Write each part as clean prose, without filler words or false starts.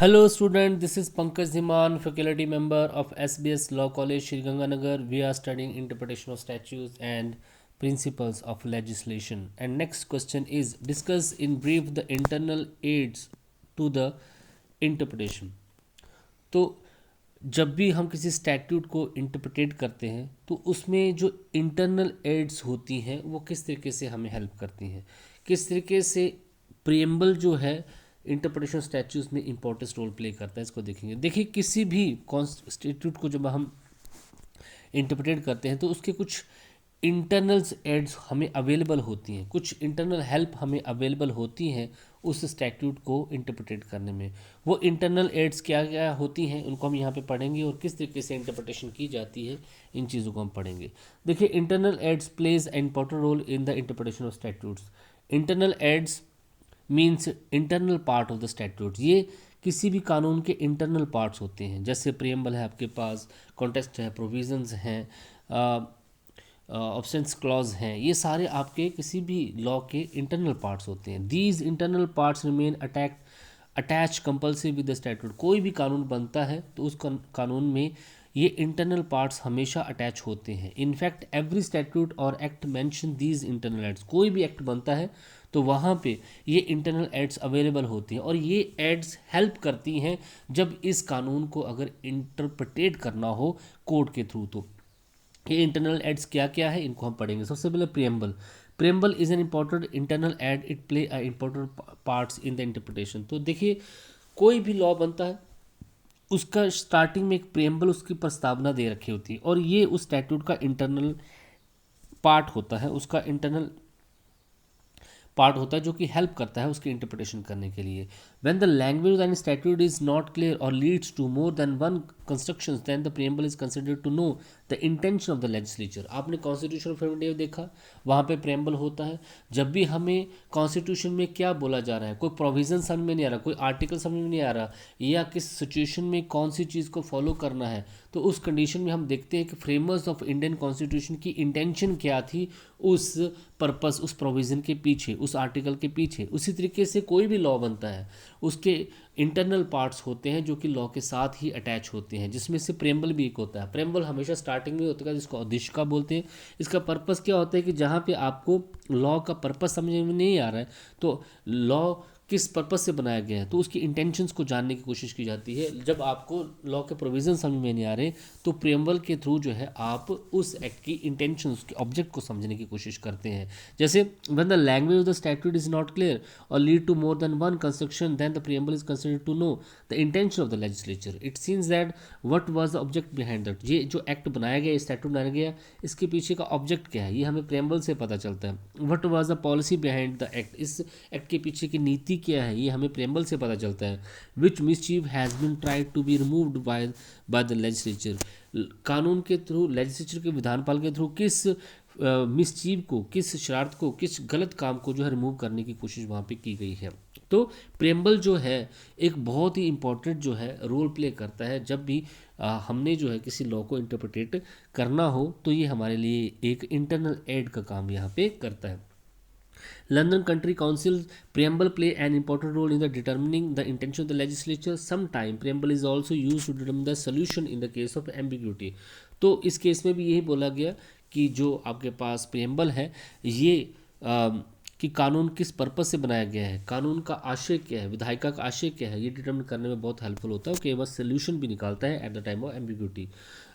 Hello student, this is Pankaj Dhiman, faculty member of SBS Law College, Sriganganagar. We are studying interpretation of statutes and principles of legislation. And next question is discuss in brief the internal aids to the interpretation. तो जब भी हम किसी statute को interpret करते हैं तो उसमें जो इंटरनल एड्स होती हैं वो किस तरीके से हमें हेल्प करती हैं, किस तरीके से प्रियम्बल जो है इंटरप्रिटेशन स्टैट्यूट्स में इंपॉर्टेंट रोल प्ले करता है, इसको देखेंगे। देखिए, किसी भी कॉन्स्टिट्यूट को जब हम इंटरप्रेट करते हैं तो उसके कुछ इंटरनल्स एड्स हमें अवेलेबल होती हैं, कुछ इंटरनल हेल्प हमें अवेलेबल होती हैं उस स्टैट्यूट को इंटरप्रेट करने में। वो इंटरनल एड्स क्या क्या होती हैं उनको हम यहाँ पे पढ़ेंगे और किस तरीके से इंटरप्रिटेशन की जाती है इन चीज़ों को हम पढ़ेंगे। देखिए, internal aids plays an important role in the interpretation of statutes. Internal aids means internal part of the statute. ये किसी भी कानून के इंटरनल पार्ट्स होते हैं, जैसे प्रियम्बल है आपके पास, कॉन्टेक्स्ट है, प्रोविजंस हैं, ऑब्सेंस क्लॉज हैं, ये सारे आपके किसी भी लॉ के इंटरनल पार्ट्स होते हैं। These internal parts remain attach compulsive with the statute. कोई भी कानून बनता है तो उस कानून में ये इंटरनल पार्ट्स हमेशा अटैच होते हैं। इनफैक्ट एवरी स्टैट्यूट और act mention these internal aids. कोई भी एक्ट बनता है तो वहाँ पे ये इंटरनल एड्स अवेलेबल होती हैं और ये एड्स हेल्प करती हैं जब इस कानून को अगर इंटरप्रेटेट करना हो कोर्ट के थ्रू। तो ये इंटरनल एड्स क्या क्या है इनको हम पढ़ेंगे। सबसे पहले preamble. Preamble is an important internal aid, it play a important parts in the interpretation. तो देखिए, कोई भी लॉ बनता है उसका स्टार्टिंग में एक प्रियम्बल, उसकी प्रस्तावना दे रखी होती है और ये उस स्टैट्यूट का इंटरनल पार्ट होता है, उसका इंटरनल पार्ट होता है जो कि हेल्प करता है उसकी इंटरप्रिटेशन करने के लिए। When the language and statute is not clear और leads to more than one constructions then the preamble is considered to know the intention of the legislature. आपने कॉन्स्टिट्यूशन ऑफ इंडिया देखा, वहाँ पे प्रियम्बल होता है। जब भी हमें कॉन्स्टिट्यूशन में क्या बोला जा रहा है, कोई प्रोविजन समझ में नहीं आ रहा, कोई आर्टिकल समझ में नहीं आ रहा, या किस सिचुएशन में कौन सी चीज़ को फॉलो करना है, तो उस कंडीशन में हम देखते हैं कि फ्रेमर्स ऑफ इंडियन कॉन्स्टिट्यूशन की इंटेंशन क्या थी उस पर्पस, उस प्रोविज़न के पीछे, उस आर्टिकल के पीछे। उसी तरीके से कोई भी लॉ बनता है उसके इंटरनल पार्ट्स होते हैं जो कि लॉ के साथ ही अटैच होते हैं, जिसमें से प्रेम्बल भी एक होता है। प्रेम्बल हमेशा स्टार्टिंग में होता है जिसको उद्देशिका बोलते हैं। इसका पर्पस क्या होता है कि जहाँ पे आपको लॉ का पर्पस समझ में नहीं आ रहा है तो लॉ किस पर्पस से बनाया गया है तो उसकी इंटेंशंस को जानने की कोशिश की जाती है। जब आपको लॉ के प्रोविजन समझ में नहीं आ रहे तो प्रियम्बल के थ्रू जो है आप उस एक्ट की इंटेंशंस के ऑब्जेक्ट को समझने की कोशिश करते हैं। जैसे when the language of the statute is not clear और lead to more than one construction then the preamble is considered to know the intention of the legislature. It seems that what was the object behind that. ये जो act बनाया गया, statute बनाया गया, इसके पीछे का ऑब्जेक्ट क्या है ये हमें प्रियम्बल से पता चलता है। What was the policy behind the act, इस एक्ट के पीछे की नीति क्या है ये हमें प्रियम्बल से पता चलता है। Which mischief has been tried to be removed by the legislature. कानून के थ्रू, लेजिस्लेचर के विधानपाल के थ्रू किस मिसचीव को, किस शरारत को, किस गलत काम को जो है रिमूव करने की कोशिश वहाँ पे की गई है। तो प्रियम्बल जो है एक बहुत ही इंपॉर्टेंट जो है रोल प्ले करता है जब भी हमने जो है किसी लॉ को इंटरप्रेट करना हो तो ये हमारे लिए एक इंटरनल एड का काम यहाँ पे करता है। London Country Council preamble play an important role in the determining the intention of the legislature. Sometime preamble is also used to determine the solution in the case of ambiguity. तो इस case में भी यही बोला गया कि जो आपके पास प्रियम्बल है ये कि कानून किस पर्पस से बनाया गया है, कानून का आशय क्या है, विधायिका का आशय क्या है, ये डिटरमिन करने में बहुत हेल्पफुल होता है। कि बस सोल्यूशन भी निकालता है at the time of ambiguity.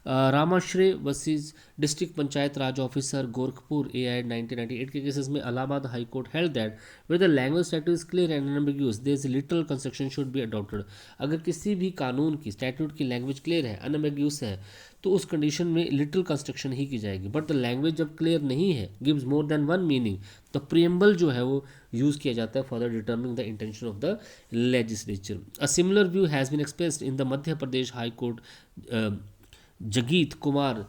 Ramashray versus district panchayat Raj officer Gorakhpur AI 1998 के केसेस में Allahabad high court held that where the language statute is clear and unambiguous there is literal construction should be adopted. अगर किसी भी कानून की, स्टैट्यूट की लैंग्वेज क्लियर है, अनएम्बिग्यूअस है, तो उस कंडीशन में लिटरल कंस्ट्रक्शन ही की जाएगी। बट द लैंग्वेज जब क्लियर नहीं है, gives more than one meaning, तो प्रियम्बल जो है वो यूज़ किया जाता है for the determining the intention of the legislature. A similar view has been expressed in the Madhya Pradesh high court Jagit Kumar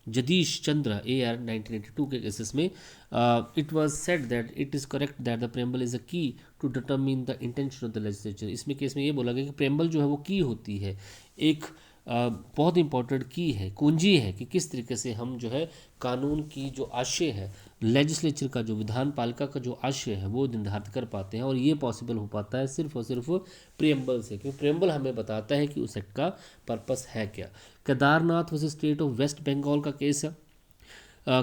Jadish Chandra AR 1982 के केसेस में it was said that it is correct that the preamble is a key to determine the intention of the legislature. इसमें case में ये बोला गया कि preamble जो है वो की होती है, एक बहुत इंपॉर्टेंट की है, कुंजी है कि किस तरीके से हम जो है कानून की जो आशय है, लेजिस्लेचर का जो विधान पालिका का जो आशय है वो निर्धारित कर पाते हैं। और ये पॉसिबल हो पाता है सिर्फ और सिर्फ प्रियम्बल से, क्योंकि प्रियम्बल हमें बताता है कि उस एक्ट का पर्पस है क्या। Kedarnath versus state of West Bengal का केस है।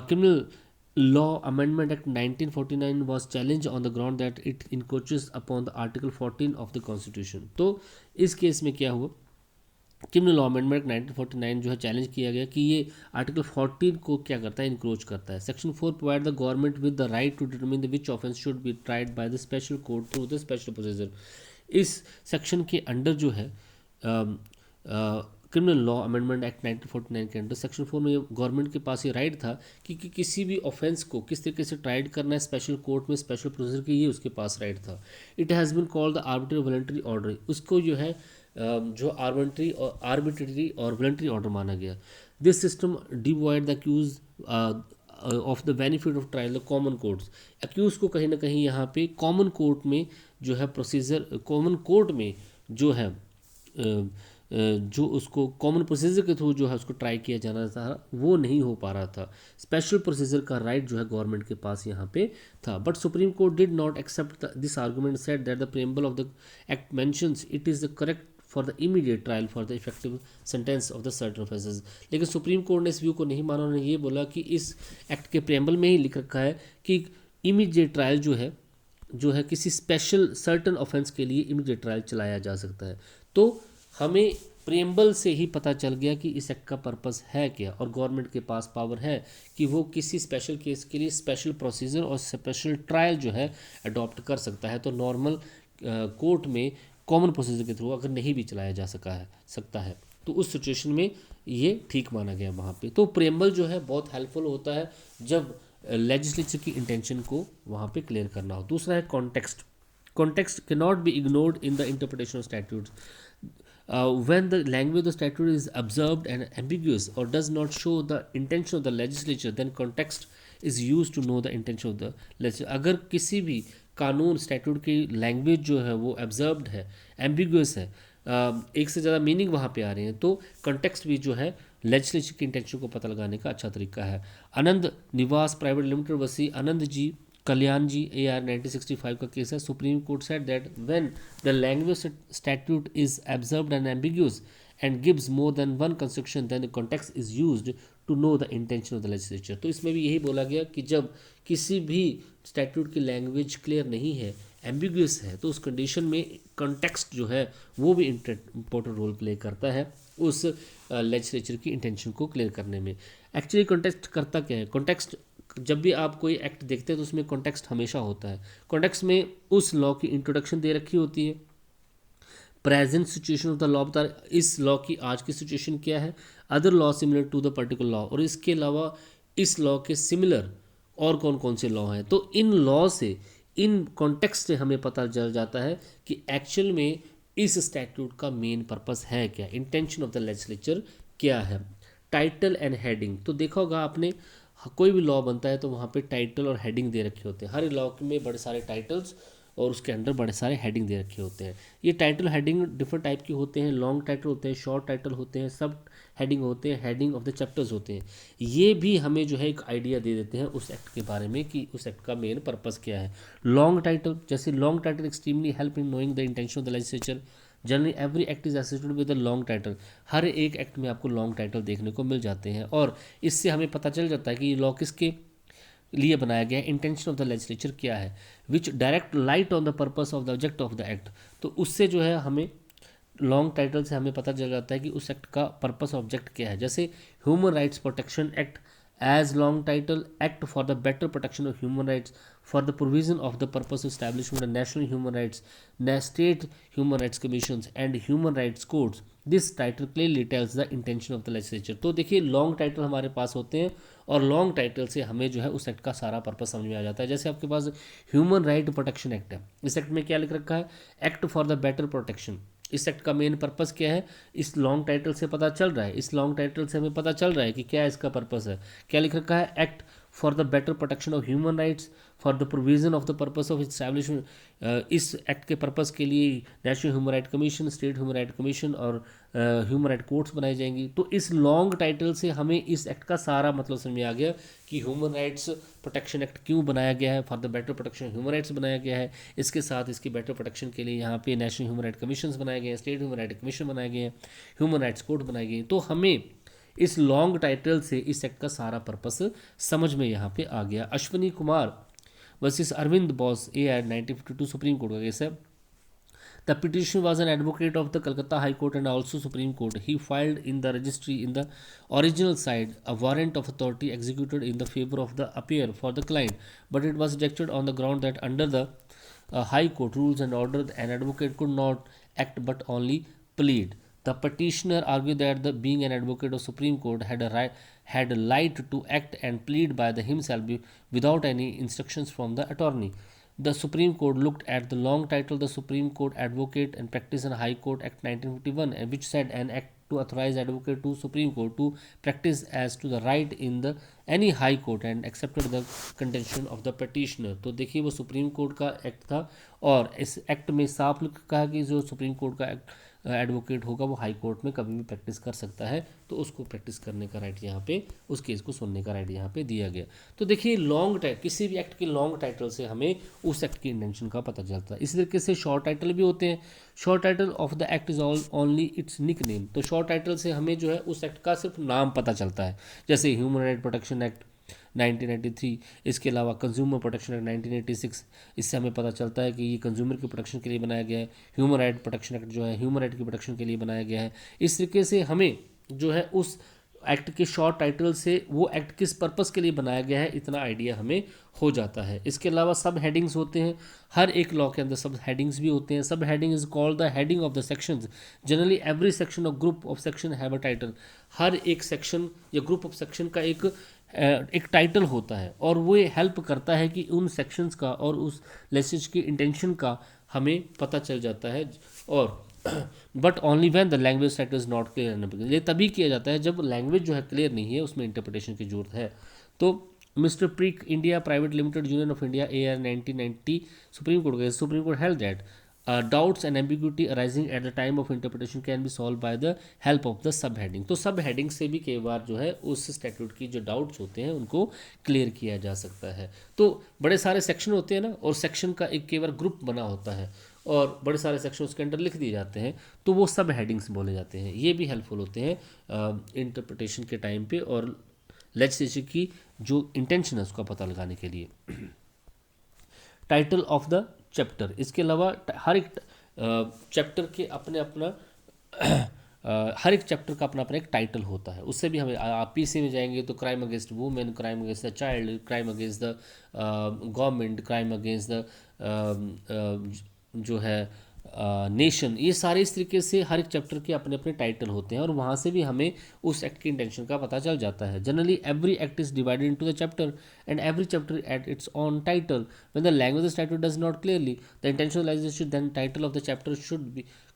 Criminal Law Amendment Act 1949 was challenged on the ground that it encroaches upon the Article 14 of the Constitution। तो इस केस में क्या हुआ, क्रिमिनल लॉ अमेंडमेंट 1949 जो है चैलेंज किया गया कि ये आर्टिकल 14 को क्या करता है, इंक्रोच करता है। Section 4 provide the government with the right to determine the which offence should be tried by the special court through the special procedure. इस सेक्शन के अंडर जो है क्रिमिनल लॉ अमेंडमेंट एक्ट 1949 के अंडर सेक्शन 4 में government के पास ये right था कि किसी भी ऑफेंस को किस तरीके से ट्राइड करना है स्पेशल कोर्ट में, स्पेशल प्रोसीजर की, ये उसके पास राइट था। It has been called the arbitrary voluntary order. उसको जो है जो आर्बिट्रेटरी और वॉलंटरी ऑर्डर माना गया। This system devoid the accused of the benefit of trial the common courts. Accused को कहीं ना कहीं यहाँ पे कॉमन कोर्ट में जो है प्रोसीजर, कॉमन कोर्ट में जो है जो उसको कॉमन प्रोसीजर के थ्रू जो है उसको ट्राई किया जाना था, वो नहीं हो पा रहा था। स्पेशल प्रोसीजर का राइट जो है गवर्नमेंट के पास यहाँ पे था। But Supreme Court did not accept this argument, said that the preamble of the act mentions it is the correct for the immediate trial for the effective sentence of the certain offences. लेकिन Supreme Court ने इस view को नहीं माना। उन्होंने ये बोला कि इस एक्ट के प्रेम्बल में ही लिख रखा है कि इमीडिएट ट्रायल जो है किसी स्पेशल सर्टन ऑफेंस के लिए इमीडिएट ट्रायल चलाया जा सकता है। तो हमें प्रेम्बल से ही पता चल गया कि इस एक्ट का पर्पस है क्या, और गवर्नमेंट के पास पावर है कि वो किसी स्पेशल केस के लिए स्पेशल प्रोसीजर और स्पेशल ट्रायल जो है अडॉप्ट कर सकता है। तो नॉर्मल कोर्ट में कॉमन प्रोसीजर के थ्रू अगर नहीं भी चलाया जा सकता है तो उस सिचुएशन में ये ठीक माना गया वहाँ पे। तो प्रेम्बल जो है बहुत हेल्पफुल होता है जब लेजिस्लेचर की इंटेंशन को वहाँ पे क्लियर करना हो। दूसरा है context. Context can not be ignored in the interpretation of statutes. When the language of the statute is observed and ambiguous or does not show the intention of the legislature, then context is used to know the intention of the legislature। अगर किसी भी कानून statute की language जो है वो observed है, ambiguous है, एक से ज़्यादा मीनिंग वहाँ पे आ रहे हैं, तो कंटेक्स्ट भी जो है लेजिस्लेचर की इंटेंशन को पता लगाने का अच्छा तरीका है। आनंद निवास प्राइवेट लिमिटेड वसी आनंद जी कल्याण जी AR 1965 का केस है। Supreme Court said that when the language statute is observed and ambiguous and gives more than one construction then the context is used to know the intention of the legislature. तो इसमें भी यही बोला गया कि जब किसी भी स्टैट्यूट की लैंग्वेज क्लियर नहीं है, एम्बिगुअस है, तो उस कंडीशन में कॉन्टेक्स्ट जो है वो भी इंपॉर्टेंट रोल प्ले करता है उस लेजिस्लेचर की इंटेंशन को क्लियर करने में। एक्चुअली कॉन्टेक्स्ट करता क्या है? कॉन्टेक्स्ट जब भी आप कोई एक्ट देखते हैं तो उसमें कॉन्टेक्स्ट हमेशा होता है। कॉन्टेक्स्ट में उस लॉ की इंट्रोडक्शन दे रखी होती है, present situation of the law बता इस लॉ की आज की सिचुएशन क्या है, other law similar to the particular law, और इसके अलावा इस लॉ के सिमिलर और कौन कौन से लॉ हैं। तो इन लॉ से, इन कॉन्टेक्स्ट से हमें पता चल जाता है कि एक्चुअल में इस स्टैट्यूट का मेन पर्पस है क्या, इंटेंशन ऑफ द लेजिस्लेचर क्या है। टाइटल एंड हेडिंग, तो देखा होगा आपने कोई भी लॉ बनता है तो वहाँ पे टाइटल और हेडिंग दे रखे होते हैं। हर लॉ में बड़े सारे टाइटल्स और उसके अंदर बड़े सारे हेडिंग दे रखे होते हैं। ये टाइटल हेडिंग डिफरेंट टाइप के होते हैं, लॉन्ग टाइटल होते हैं, शॉर्ट टाइटल होते हैं, सब हेडिंग होते हैं, हेडिंग ऑफ द चैप्टर्स होते हैं। ये भी हमें जो है एक आइडिया दे देते हैं उस एक्ट के बारे में कि उस एक्ट का मेन पर्पस क्या है। लॉन्ग टाइटल, जैसे long title extremely help in knowing the intention of the legislature. Generally every act is associated with a long title. हर एक एक्ट में आपको लॉन्ग टाइटल देखने को मिल जाते हैं और इससे हमें पता चल जाता है कि ये लॉ किसके लिए बनाया गया है, इंटेंशन ऑफ द लेजिस्लेचर क्या है, which direct light on the purpose of the object of the act. तो उससे जो है हमें लॉन्ग टाइटल से हमें पता चल जाता है कि उस एक्ट का पर्पस ऑब्जेक्ट क्या है। जैसे human rights protection act as long title, act for the better protection of human rights for the provision of the purpose of establishment of national human rights, state human rights commission and human rights codes. This title clearly tells the intention of the legislature. तो देखिए long title हमारे पास होते हैं और long title से हमें जो है उस एक्ट का सारा पर्पस समझ में आ जाता है। जैसे आपके पास ह्यूमन राइट प्रोटेक्शन एक्ट है, इस एक्ट में क्या लिख रखा है, act for the better protection. इस एक्ट का मेन पर्पस क्या है, इस लॉन्ग टाइटल से पता चल रहा है, इस लॉन्ग टाइटल से हमें पता चल रहा है कि क्या इसका पर्पस है। क्या लिख रखा है, act for the better protection of human rights, for the provision of the purpose of establishment, इस एक्ट के पर्पस के लिए national human right commission, state human right commission और ह्यूमन राइट कोर्ट्स बनाई जाएंगी। तो इस लॉन्ग टाइटल से हमें इस एक्ट का सारा मतलब समझ में आ गया कि ह्यूमन राइट्स प्रोटेक्शन एक्ट क्यों बनाया गया है, for the better protection human rights बनाया गया है। इसके साथ इसकी बेटर प्रोटेक्शन के लिए यहाँ पे नेशनल ह्यूमन राइट कमीशन बनाए गए हैं, स्टेट ह्यूमन राइट कमीशन बनाए गए हैं, ह्यूमन राइट्स कोर्ट बनाए गए हैं। तो हमें इस लॉन्ग टाइटल से इस एक्ट का सारा पर्पस समझ में यहाँ पे आ गया। Ashwini Kumar versus Arvind Bose AR 1952 Supreme court का केस है। The petitioner was an advocate of the Calcutta High Court and also Supreme Court. He filed in the registry in the original side a warrant of authority executed in the favor of the appear for the client, but it was rejected on the ground that under the High Court rules and order an advocate could not act but only plead. The petitioner argued that being an advocate of Supreme Court had a right to act and plead by himself without any instructions from the attorney. The Supreme Court looked at the long title, the Supreme Court Advocate and Practice in High Court Act 1951, which said an act to authorize advocate to Supreme Court to practice as to the right in the any High Court and accepted the contention of the petitioner. तो देखिए वो supreme court का act था और इस act में साफ कहा कि जो सुप्रीम कोर्ट का एडवोकेट होगा वो हाई कोर्ट में कभी भी प्रैक्टिस कर सकता है, तो उसको प्रैक्टिस करने का राइट यहाँ पे, उस केस को सुनने का राइट यहाँ पे दिया गया। तो देखिए लॉन्ग टाइटल, किसी भी एक्ट के लॉन्ग टाइटल से हमें उस एक्ट की इंटेंशन का पता चलता है। इसी तरीके से शॉर्ट टाइटल भी होते हैं। Short title of the act is only its nickname. तो शॉर्ट टाइटल से हमें जो है उस एक्ट का सिर्फ नाम पता चलता है, जैसे ह्यूमन राइट प्रोटेक्शन एक्ट 1993, इसके अलावा कंज्यूमर प्रोटेक्शन एक्ट 1986, इससे हमें पता चलता है कि ये कंज्यूमर की प्रोटेक्शन के लिए बनाया गया है। ह्यूमन राइट प्रोटेक्शन एक्ट जो है ह्यूमन राइट की प्रोटेक्शन के लिए बनाया गया है। इस तरीके से हमें जो है उस एक्ट के शॉर्ट टाइटल से वो एक्ट किस पर्पस के लिए बनाया गया है इतना आइडिया हमें हो जाता है। इसके अलावा सब हेडिंग्स होते हैं, हर एक लॉ के अंदर सब हेडिंग्स भी होते हैं। सब heading is called the heading of the sections. Generally every section or group of section have a title. हर एक सेक्शन या ग्रुप ऑफ सेक्शन का एक टाइटल होता है और वो हेल्प करता है कि उन सेक्शंस का और उस लेसेज की इंटेंशन का हमें पता चल जाता है। और but only when the language title is not clear, ये तभी किया जाता है जब लैंग्वेज जो है क्लियर नहीं है, उसमें इंटरप्रिटेशन की जरूरत है। तो मिस्टर प्रीक India private limited union of India AR 1990 supreme court held that doubts and ambiguity arising at the time of interpretation can be solved by the help of the subheading। तो सब heading से भी कई बार जो है उस statute की जो डाउट्स होते हैं उनको क्लियर किया जा सकता है। तो बड़े सारे सेक्शन होते हैं ना, और सेक्शन का एक कई बार ग्रुप बना होता है और बड़े सारे सेक्शन उसके अंदर लिख दिए जाते हैं, तो वो सब हेडिंग्स बोले जाते हैं। ये भी हेल्पफुल होते हैं इंटरप्रिटेशन के टाइम पे और लेजिस्लेचर की जो इंटेंशन है उसका पता लगाने के लिए। टाइटल ऑफ द चैप्टर, इसके अलावा हर एक चैप्टर के अपने अपना हर एक चैप्टर का अपना अपना एक टाइटल होता है। उससे भी हमें आप PC में जाएंगे तो crime against women, crime against the child, crime against the government, crime against the जो है नेशन, ये सारे इस तरीके से हर एक चैप्टर के अपने अपने टाइटल होते हैं और वहाँ से भी हमें उस एक्ट की इंटेंशन का पता चल जाता है। Generally every act is divided into the chapter and every chapter at its own title. When the language of title does not clearly the intention of legislation, then title of the chapter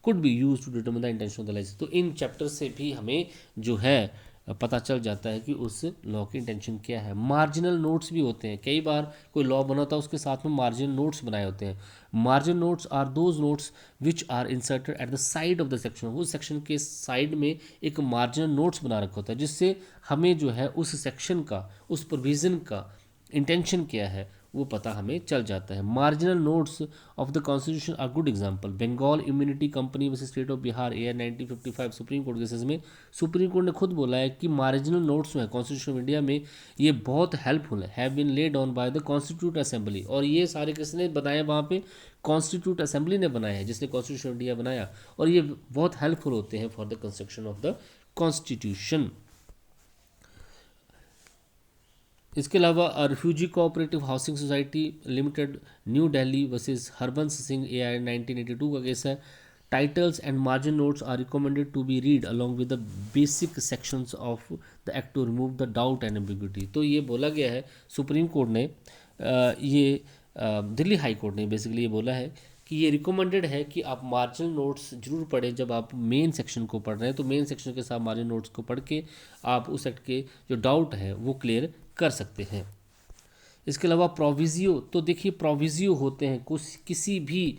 could be used to determine the intention of the legislation. तो इन chapter से भी हमें जो है पता चल जाता है कि उस लॉ की इंटेंशन क्या है। मार्जिनल नोट्स भी होते हैं, कई बार कोई लॉ बना होता है उसके साथ में मार्जिनल नोट्स बनाए होते हैं। Marginal notes are those notes which are inserted at the side of the section. उस सेक्शन के साइड में एक मार्जिनल नोट्स बना रखा होता है जिससे हमें जो है उस सेक्शन का, उस प्रोविज़न का इंटेंशन क्या है वो पता हमें चल जाता है। Marginal notes of the constitution are good example. Bengal Immunity Company versus state of Bihar AR 1955 Supreme Court cases में सुप्रीम कोर्ट ने खुद बोला है कि मार्जिनल नोट्स हैं कॉन्स्टिट्यूशन ऑफ इंडिया में, ये बहुत हेल्पफुल है, have been laid on by the constituent assembly. और ये सारे किसने बनाए वहाँ पे, कॉन्स्टिट्यूट असेंबली ने बनाया है, जिसने कॉन्स्टिट्यूशन ऑफ इंडिया बनाया, और ये बहुत हेल्पफुल होते हैं for the construction of the constitution. इसके अलावा refugee cooperative housing society limited New Delhi versus Harbans Singh AR 1982 का केस है। Titles and margin notes are recommended to be read along with the basic sections of the act to remove the doubt and ambiguity. तो ये बोला गया है supreme Court ने, Delhi high court ने basically ये बोला है कि ये रिकमेंडेड है कि आप मार्जिनल नोट्स जरूर पढ़ें जब आप मेन सेक्शन को पढ़ रहे हैं। तो मेन सेक्शन के साथ मार्जिनल नोट्स को पढ़ के आप उस एक्ट के जो डाउट है वो क्लियर कर सकते हैं। इसके अलावा प्रोविजियो, तो देखिए प्रोविजियो होते हैं कुछ किसी भी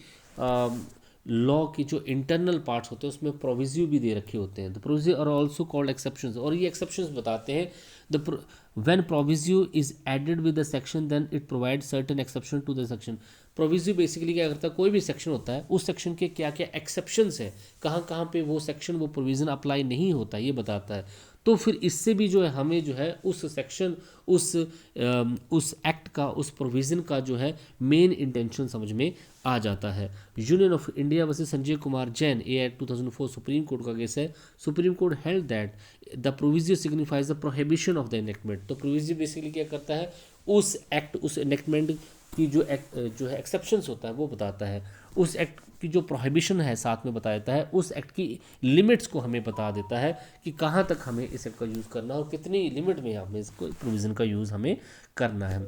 लॉ की जो इंटरनल पार्ट्स होते हैं उसमें प्रोविजियो भी दे रखे होते हैं। The proviso are also called exceptions, और ये एक्सेप्शंस बताते हैं the when proviso is added with the section then it provide certain exception to the section. Proviso basically क्या करता है, कोई भी सेक्शन होता है उस सेक्शन के क्या क्या एक्सेप्शंस है, कहाँ कहाँ पे वो सेक्शन वो प्रोविज़न अप्लाई नहीं होता ये बताता है। तो फिर इससे भी जो है हमें जो है उस सेक्शन उस एक्ट का उस प्रोविज़न का जो है मेन इंटेंशन समझ में आ जाता है। Union of India versus Sanjay Kumar Jain A act 2004 supreme court का केस है। Supreme court held that the proviso signifies the prohibition of the enactment. तो प्रोविजियो बेसिकली क्या करता है, उस एक्ट उस इनेक्टमेंट की जो है एक्सेप्शंस होता है वो बताता है, उस एक्ट की जो प्रोहिबिशन है साथ में बता देता है, उस एक्ट की लिमिट्स को हमें बता देता है कि कहाँ तक हमें इस एक्ट का यूज़ करना है और कितनी लिमिट में हमें इसको प्रोविज़न का यूज़ हमें करना है।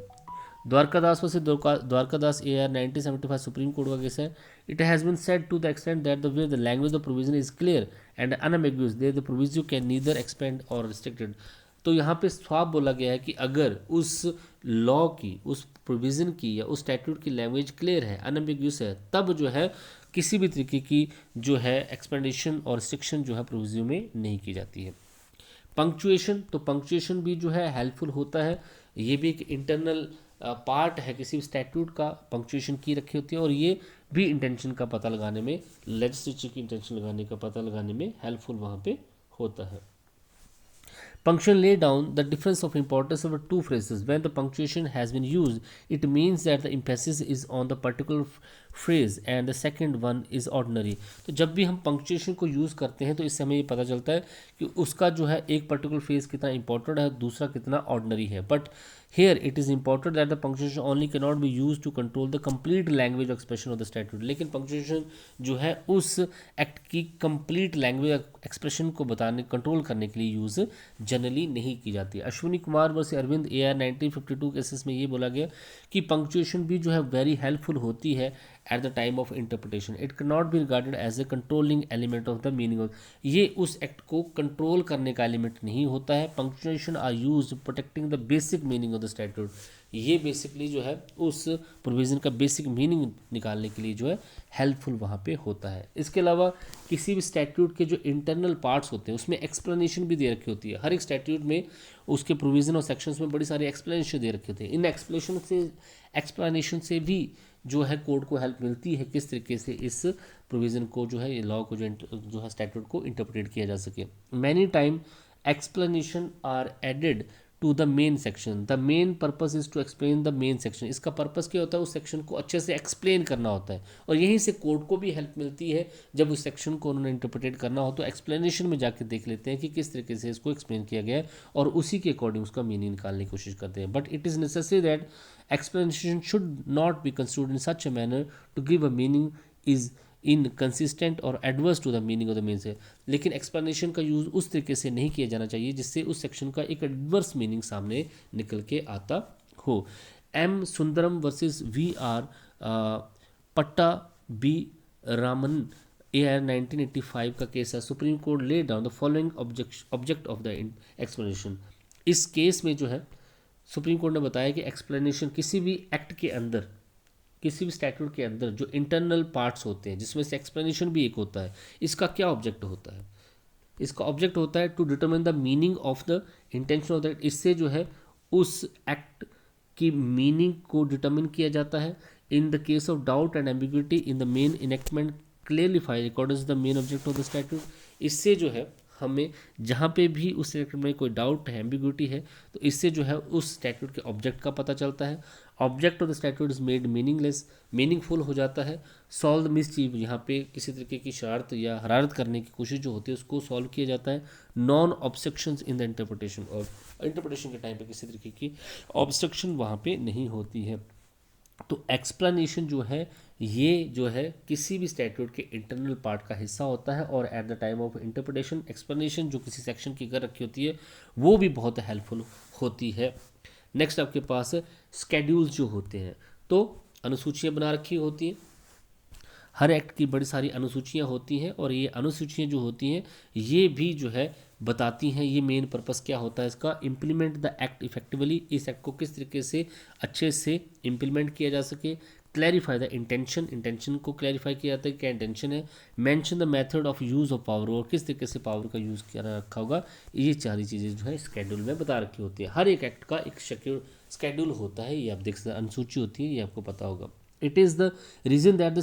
Dwarkadas versus Dwarkadas AR 1975 supreme court का केस है। It has been said to the extent that the way the language of provision is clear and unambiguous there the provision can neither expand और restricted. तो यहाँ पे साफ बोला गया है कि अगर उस लॉ की उस प्रोविज़न की या उस स्टैट्यूट की लैंग्वेज क्लियर है अनएम्बिगुअस है तब जो है किसी भी तरीके की जो है एक्सपेंडेशन और रिस्ट्रिक्शन जो है प्रोविजन में नहीं की जाती है। पंक्चुएशन, तो पंक्चुएशन भी जो है हेल्पफुल होता है, ये भी एक इंटरनल पार्ट है किसी भी स्टैट्यूट का, पंक्चुएशन की रखी होती है और ये भी इंटेंशन का पता लगाने में, लेजिस्लेचर की इंटेंशन लगाने का पता लगाने में हेल्पफुल वहाँ पे होता है। Punctuation lay down the difference of importance of the two phrases. When the punctuation has been used, it means that the emphasis is on the particular phrase and the second one is ordinary. तो जब भी हम punctuation को use करते हैं तो इससे हमें ये पता चलता है कि उसका जो है एक पर्टिकुलर फ्रेज कितना इंपॉर्टेंट है दूसरा कितना ऑर्डनरी है। But here it is important that the punctuation only cannot be used to control the complete language expression of the statute. लेकिन punctuation जो है उस एक्ट की complete language expression को बताने कंट्रोल करने के लिए यूज़ जनरली नहीं की जाती है। Ashwini Kumar versus Arvind AR 1952 cases में ये बोला गया कि पंक्चुएशन भी जो है वेरी हेल्पफुल होती है at the time of interpretation. It can not be regarded as a controlling element of the meaning of, ये उस एक्ट को कंट्रोल करने का एलिमेंट नहीं होता है। Punctuation are use protecting the basic meaning of the statute, ये बेसिकली जो है उस प्रोविज़न का बेसिक मीनिंग निकालने के लिए जो है हेल्पफुल वहाँ पे होता है। इसके अलावा किसी भी स्टैट्यूट के जो इंटरनल पार्ट्स होते हैं उसमें एक्सप्लेनेशन भी दे रखी होती है। हर एक स्टैट्यूट में उसके प्रोविज़न और सेक्शंस में बड़ी सारी एक्सप्लेनेशन दे रखे होते हैं। इन एक्सप्लेनेशन से भी जो है कोर्ट को हेल्प मिलती है किस तरीके से इस प्रोविज़न को जो है लॉ को जो है स्टैट्यूट को इंटरप्रेट किया जा सके। Many time explanation are added to the main section. The main purpose is to explain the main section. इसका पर्पस क्या होता है, उस सेक्शन को अच्छे से एक्सप्लेन करना होता है और यहीं से कोर्ट को भी हेल्प मिलती है जब उस सेक्शन को उन्होंने इंटरप्रेट करना हो तो एक्सप्लेनेशन में जाके देख लेते हैं कि किस तरीके से इसको एक्सप्लेन किया गया है और उसी के अकॉर्डिंग उसका मीनिंग निकालने की कोशिश करते हैं। But it is necessary that explanation should not be construed in such a manner to give a meaning is inconsistent or adverse to the meaning of the main से। लेकिन explanation का use उस तरीके से नहीं किया जाना चाहिए जिससे उस सेक्शन का एक एडवर्स मीनिंग सामने निकल के आता हो। M सुंदरम वर्सेस VR पट्टा B रामन AR 1985 का केस है। Supreme court lay down the following object of the explanation. इस केस में जो है सुप्रीम कोर्ट ने बताया कि एक्सप्लेनेशन किसी भी एक्ट के अंदर किसी भी स्टैट्यूट के अंदर जो इंटरनल पार्ट्स होते हैं जिसमें से एक्सप्लेनेशन भी एक होता है, इसका क्या ऑब्जेक्ट होता है, इसका ऑब्जेक्ट होता है to determine the meaning of the intention of that. इससे जो है उस एक्ट की मीनिंग को डिटरमिन किया जाता है। In the case of doubt and ambiguity in the main enactment clearly according to the main object of the statute. इससे जो है हमें जहाँ पे भी उस स्टैट्यूट में कोई डाउट है एम्बिग्विटी है तो इससे जो है उस स्टैट्यूट के ऑब्जेक्ट का पता चलता है। Object of the statute is made meaningful हो जाता है। सॉल्व द मिसचीव, यहाँ पे किसी तरीके की शरारत या हरारत करने की कोशिश जो होती है उसको सॉल्व किया जाता है। Non obstructions in the interpretation, और इंटरप्रिटेशन के टाइम पे किसी तरीके की ऑब्स्ट्रक्शन वहाँ पे नहीं होती है। तो एक्सप्लेनेशन जो है ये जो है किसी भी स्टैट्यूट के इंटरनल पार्ट का हिस्सा होता है और eight the time of interpretation explanation जो किसी सेक्शन की कर रखी होती है वो भी बहुत हेल्पफुल होती है। नेक्स्ट आपके पास स्केड्यूल्स जो होते हैं, तो अनुसूचियाँ बना रखी होती हैं। हर एक्ट की बड़ी सारी अनुसूचियाँ होती हैं और ये अनुसूचियाँ जो होती हैं ये भी जो है बताती हैं। ये मेन पर्पस क्या होता है इसका, इम्प्लीमेंट द एक्ट इफेक्टिवली, इस एक्ट को किस तरीके से अच्छे से इम्प्लीमेंट किया जा सके। क्लैरिफाई द इंटेंशन, इंटेंशन को क्लैरिफाई किया जाता है क्या इंटेंशन है। Mention the method of use of power, और किस तरीके से पावर का यूज़ किया रखा होगा। ये सारी चीज़ें जो है स्केड्यूल में बता रखी होती है। हर एक एक्ट का एक स्केड्यूल होता है, ये आप देख सकते हैं, अनुसूची होती है, ये आपको पता होगा। It is the reason that the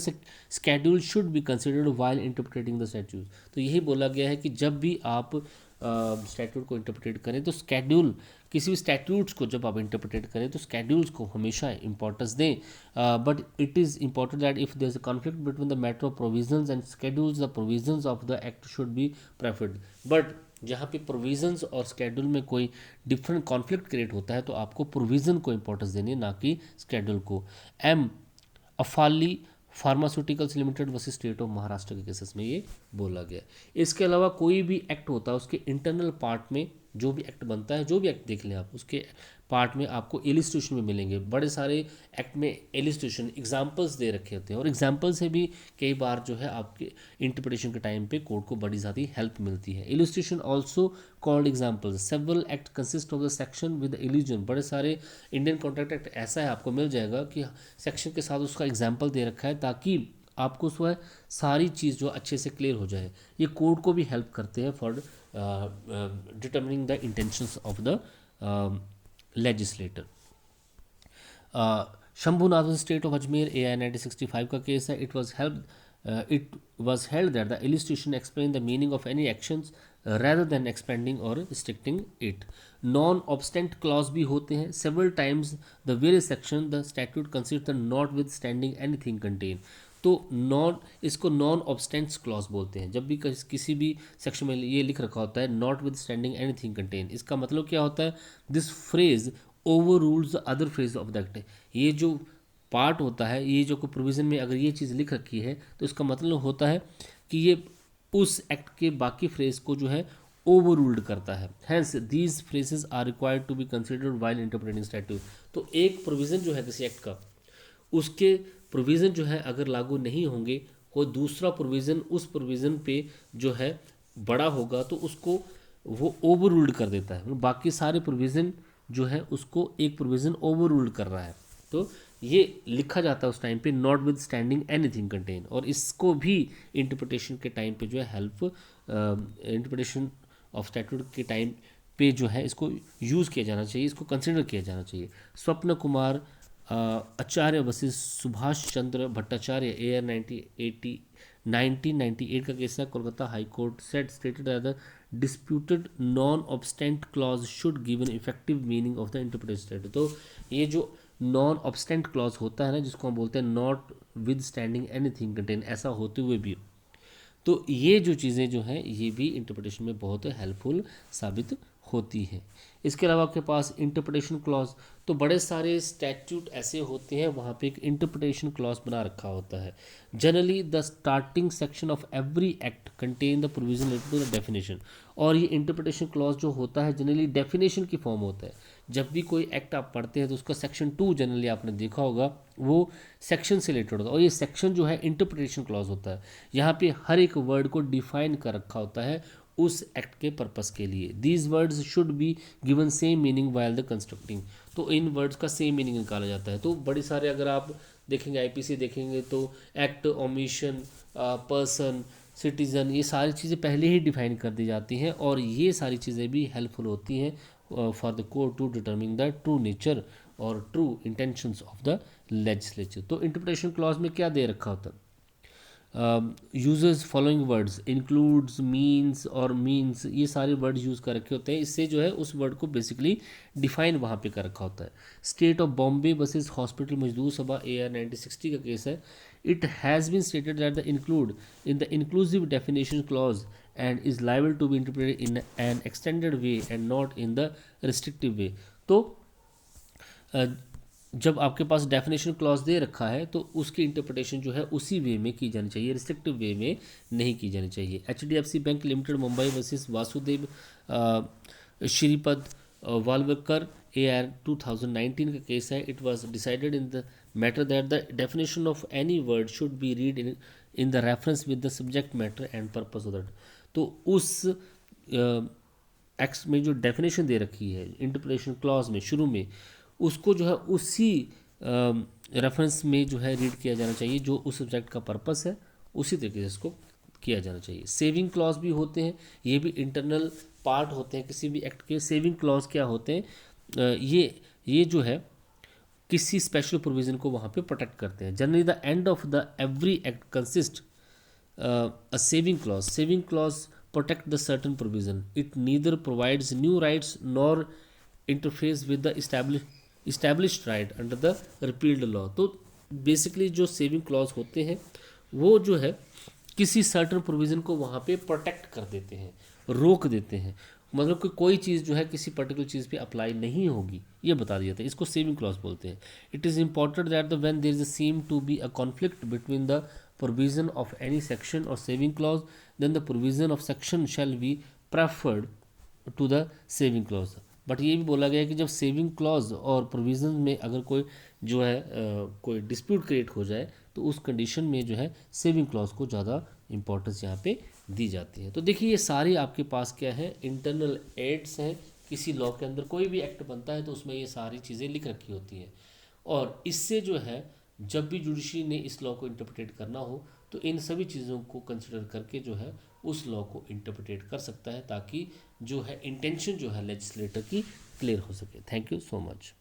schedule should be considered while interpreting the statute. तो यही बोला गया है कि जब भी आप स्टैट्यूट को इंटरप्रेट करें तो स्केड्यूल, किसी भी स्टैट्यूट्स को जब आप इंटरप्रेट करें तो स्केड्यूल्स को हमेशा इंपॉर्टेंस दें। But it is important that if there is a conflict between the matter of provisions and schedules, the provisions of the act should be preferred. But जहाँ पे प्रोविजंस और स्केड्यूल में कोई डिफरेंट कॉन्फ्लिक्ट क्रिएट होता है तो आपको provision को इंपॉर्टेंस देनी है, ना कि स्केड्यूल को। एम अफाली pharmaceuticals limited versus state of Maharashtra के केसेस में ये बोला गया। इसके अलावा कोई भी एक्ट होता है उसके इंटरनल पार्ट में, जो भी एक्ट बनता है, जो भी एक्ट देख लें आप, उसके पार्ट में आपको इलिस्ट्रेशन में मिलेंगे। बड़े सारे एक्ट में इलिस्ट्रेशन एग्जांपल्स दे रखे होते हैं, और एग्जांपल से भी कई बार जो है आपके इंटरप्रिटेशन के टाइम पे कोर्ट को बड़ी ज़्यादा हेल्प मिलती है। Illustration also called examples, several act consist of the section with illusion. बड़े सारे इंडियन कॉन्ट्रैक्ट एक्ट ऐसा है, आपको मिल जाएगा कि सेक्शन के साथ उसका एग्जाम्पल दे रखा है, ताकि आपको स्वयं सारी चीज़ जो अच्छे से क्लियर हो जाए। ये कोर्ट को भी हेल्प करते हैं for determining the intentions of the legislator. Shambhunath state of Ajmer AI 1965 का केस है। It was held that the illustration explain the meaning of any actions rather than expanding or restricting it. Non-obstant clause भी होते हैं। Several times the various section the statute considers the notwithstanding anything contained. तो इसको non ऑब्स्टेंट्स clause बोलते हैं। जब भी किसी भी सेक्शन में ये लिख रखा होता है not with standing anything contain, इसका मतलब क्या होता है, this phrase over rules the other phrase of the act. ये जो पार्ट होता है, ये जो प्रोविज़न में अगर ये चीज़ लिख रखी है तो इसका मतलब होता है कि ये उस एक्ट के बाकी फ्रेज को जो है ओवर रूल्ड करता है। Hence these phrases are required to be considered while interpreting statute. तो एक प्रोविज़न जो है किसी एक्ट का, उसके प्रोविज़न जो है अगर लागू नहीं होंगे, कोई दूसरा प्रोविज़न उस प्रोविज़न पे जो है बड़ा होगा तो उसको वो ओवर रूल्ड कर देता है। बाकी सारे प्रोविज़न जो है उसको एक प्रोविज़न ओवर रूल्ड कर रहा है, तो ये लिखा जाता है उस टाइम पे not with standing anything contain. और इसको भी इंटरप्रिटेशन के टाइम पे जो है हेल्प, इंटरप्रिटेशन ऑफ स्टैट्यूट के टाइम पे जो है इसको यूज़ किया जाना चाहिए, इसको कंसिडर किया जाना चाहिए। स्वप्न कुमार आचार्य वर्सेस सुभाष चंद्र भट्टाचार्य AR 1998 का केस है। Kolkata high court stated that the disputed non obstante clause should give an effective meaning of the interpretation statute. तो ये जो नॉन ऑब्स्टेंट क्लॉज होता है ना, जिसको हम बोलते हैं not with standing anything contain, ऐसा होते हुए भी, तो ये जो चीज़ें जो हैं ये भी इंटरप्रिटेशन में बहुत हेल्पफुल साबित होती हैं। इसके अलावा आपके पास इंटरप्रिटेशन क्लॉज, तो बड़े सारे स्टैट्यूट ऐसे होते हैं वहाँ पे एक इंटरप्रिटेशन क्लॉज बना रखा होता है। Generally the starting section of every act contain the provision related to the definition. और ये इंटरप्रिटेशन क्लॉज जो होता है जनरली डेफिनेशन की फॉर्म होता है। जब भी कोई एक्ट आप पढ़ते हैं तो उसका सेक्शन 2 जनरली आपने देखा होगा वो सेक्शन से रिलेटेड होता है, और ये सेक्शन जो है इंटरप्रिटेशन क्लॉज होता है। यहाँ पे हर एक वर्ड को डिफाइन कर रखा होता है उस एक्ट के पर्पस के लिए। These words should be given same meaning while the constructing. तो इन वर्ड्स का सेम मीनिंग निकाला जाता है। तो बड़े सारे अगर आप देखेंगे IPC देखेंगे तो एक्ट, ओमिशन, पर्सन, सिटीज़न, ये सारी चीज़ें पहले ही डिफाइन कर दी जाती हैं, और ये सारी चीज़ें भी हेल्पफुल होती हैं for the court to determine the true nature और true intentions of the legislature. तो इंटरप्रिटेशन क्लॉज में क्या दे रखा होता है, uses following words includes, means और मीन्स, ये सारे वर्ड्स यूज़ कर रखे होते हैं। इससे जो है उस वर्ड को बेसिकली डिफाइन वहाँ पे कर रखा होता है। State of Bombay versus hospital Mazdoor Sabha AR 1960 का केस है। It has been stated that the include in the inclusive definition clause and is liable to be interpreted in an extended way and not in the restrictive way. तो जब आपके पास definition clause दे रखा है तो उसकी interpretation जो है उसी वे में की जानी चाहिए, रिस्ट्रिक्टिव वे में नहीं की जानी चाहिए। HDFC bank limited Mumbai versus Vasudev Shripad Walvakar AR 2019 का केस है। It was decided in the matter that the definition of any word should be read in the reference with the subject matter and purpose of that. तो उस act में जो definition दे रखी है interpretation clause में शुरू में, उसको जो है उसी रेफरेंस में जो है रीड किया जाना चाहिए जो उस सब्जेक्ट का पर्पस है, उसी तरीके से इसको किया जाना चाहिए। सेविंग क्लॉज भी होते हैं, ये भी इंटरनल पार्ट होते हैं किसी भी एक्ट के। सेविंग क्लॉज क्या होते हैं, ये जो है किसी स्पेशल प्रोविज़न को वहाँ पे प्रोटेक्ट करते हैं। Generally the end of the every act consist a saving clause. Saving clause protect the certain provision. It neither provides new rights nor interferes with the established right under the repealed law. तो basically जो saving clause होते हैं वो जो है किसी certain provision को वहाँ पे प्रोटेक्ट कर देते हैं, रोक देते हैं। मतलब कि कोई चीज़ जो है किसी पर्टिकुलर चीज़ पे अप्लाई नहीं होगी, ये बता दिया था, इसको सेविंग क्लॉज बोलते हैं। It is important that the when there is seem to be a conflict between the provision of any section or saving clause, then the provision of section shall be preferred to the saving clause. But ये भी बोला गया है कि जब saving clause और provision में अगर कोई जो है कोई डिस्प्यूट क्रिएट हो जाए तो उस कंडीशन में जो है सेविंग क्लॉज को ज़्यादा इंपॉर्टेंस यहाँ पे दी जाती है। तो देखिए ये सारी आपके पास क्या है, इंटरनल एड्स हैं। किसी लॉ के अंदर कोई भी एक्ट बनता है तो उसमें ये सारी चीज़ें लिख रखी होती हैं, और इससे जो है जब भी जुडिशरी ने इस लॉ को इंटरप्रेट करना हो तो इन सभी चीज़ों को कंसिडर करके जो है उस लॉ को इंटरप्रेट कर सकता है, ताकि जो है इंटेंशन जो है लेजिस्लेटर की क्लियर हो सके। Thank you so much.